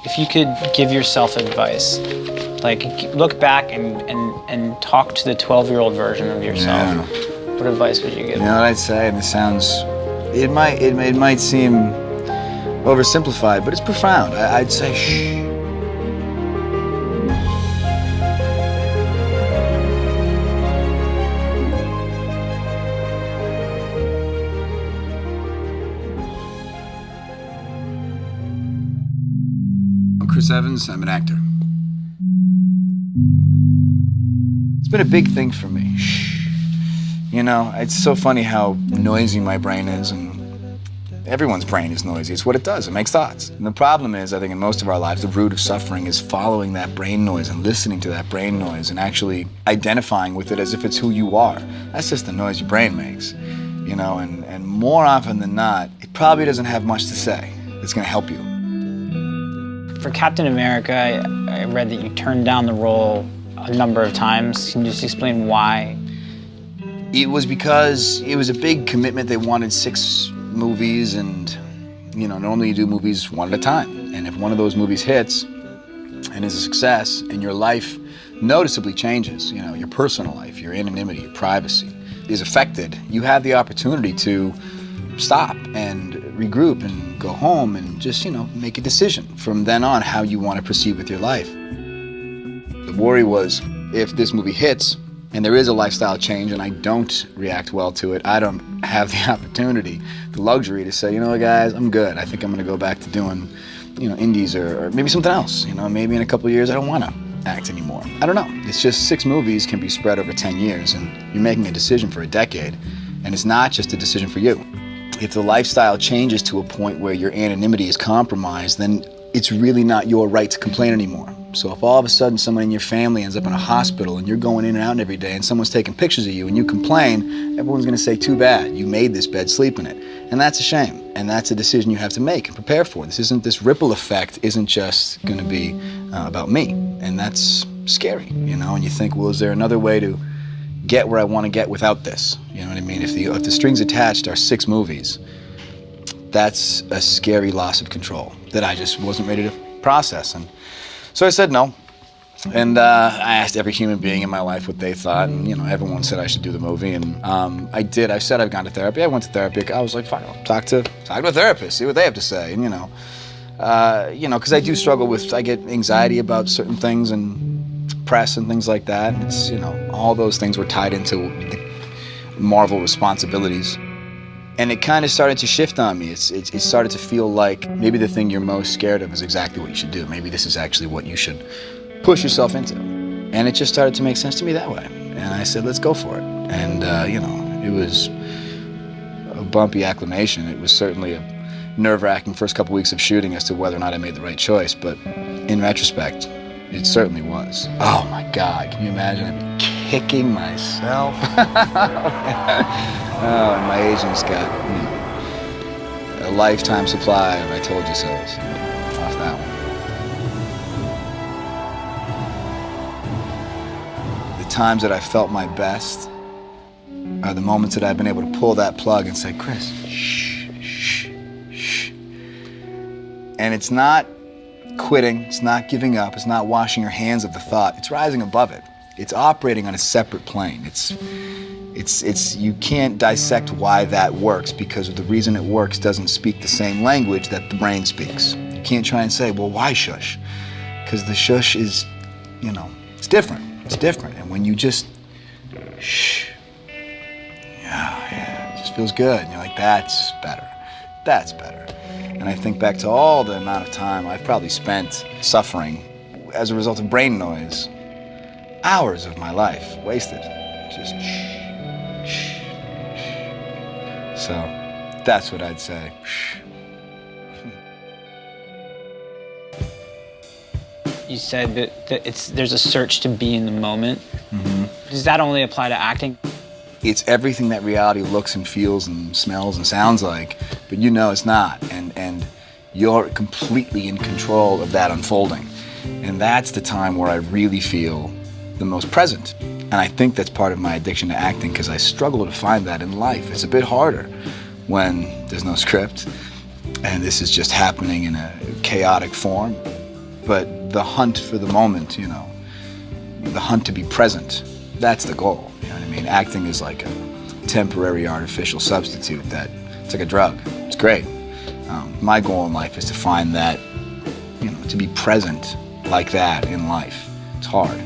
If you could give yourself advice, like look back and talk to the 12-year-old version of yourself, what advice would you give? You know what I'd say, and it might seem oversimplified, but it's profound. I'd say, shh. I'm Chris Evans, I'm an actor. It's been a big thing for me. Shh. You know, it's so funny how noisy my brain is, and everyone's brain is noisy. It's what it does. It makes thoughts. And the problem is, I think in most of our lives, the root of suffering is following that brain noise and listening to that brain noise and actually identifying with it as if it's who you are. That's just the noise your brain makes, you know, and more often than not, it probably doesn't have much to say that's going to help you. For Captain America, I read that you turned down the role a number of times. Can you just explain why? It was because it was a big commitment. They wanted 6 movies, and you know, normally you do movies one at a time. And if one of those movies hits and is a success, and your life noticeably changes, you know, your personal life, your anonymity, your privacy is affected, you have the opportunity to stop and regroup and go home and just, you know, make a decision from then on how you want to proceed with your life. The worry was, if this movie hits and there is a lifestyle change and I don't react well to it, I don't have the opportunity, the luxury to say, you know what, guys, I'm good. I think I'm going to go back to doing, you know, indies or maybe something else. You know, maybe in a couple of years I don't want to act anymore. I don't know. It's just 6 movies can be spread over 10 years, and you're making a decision for a decade, and it's not just a decision for you. If the lifestyle changes to a point where your anonymity is compromised, then it's really not your right to complain anymore. So if all of a sudden someone in your family ends up in a hospital and you're going in and out every day and someone's taking pictures of you and you complain, everyone's going to say, too bad, you made this bed, sleep in it. And that's a shame. And that's a decision you have to make and prepare for. This ripple effect isn't just going to be about me. And that's scary, you know, and you think, well, is there another way to get where I want to get without this? You know what I mean? If the strings attached are 6 movies, that's a scary loss of control that I just wasn't ready to process. And so I said no. And I asked every human being in my life what they thought, and you know, everyone said I should do the movie, and I did. I said I've gone to therapy. I went to therapy. I was like, fine, I'll talk to a therapist, see what they have to say, and you know, because I do struggle with, I get anxiety about certain things and press and things like that. And it's, you know, all those things were tied into the Marvel responsibilities. And it kind of started to shift on me. It started to feel like maybe the thing you're most scared of is exactly what you should do. Maybe this is actually what you should push yourself into. And it just started to make sense to me that way. And I said, let's go for it. And, you know, it was a bumpy acclimation. It was certainly a nerve-wracking first couple weeks of shooting as to whether or not I made the right choice. But in retrospect, it certainly was. Oh my God, can you imagine? I'd be kicking myself. Oh, my agent's got, you know, a lifetime supply of I told you so's off that one. The times that I felt my best are the moments that I've been able to pull that plug and say, Chris, shh, shh, shh. And it's not quitting, it's not giving up, it's not washing your hands of the thought, it's rising above it. It's operating on a separate plane. You can't dissect why that works, because the reason it works doesn't speak the same language that the brain speaks. You can't try and say, well, why shush? Because the shush is, you know, it's different. It's different. And when you just shh, yeah, it just feels good. And you're like, that's better. That's better. And I think back to all the amount of time I've probably spent suffering as a result of brain noise. Hours of my life wasted. Just shh. So that's what I'd say. You said that there's a search to be in the moment. Mm-hmm. Does that only apply to acting? It's everything that reality looks and feels and smells and sounds like, but you know it's not. And you're completely in control of that unfolding. And that's the time where I really feel the most present. And I think that's part of my addiction to acting, because I struggle to find that in life. It's a bit harder when there's no script and this is just happening in a chaotic form. but the hunt for the moment, you know, the hunt to be present, that's the goal. You know what I mean? Acting is like a temporary artificial substitute that it's like a drug. It's great. My goal in life is to find that, you know, to be present like that in life. It's hard.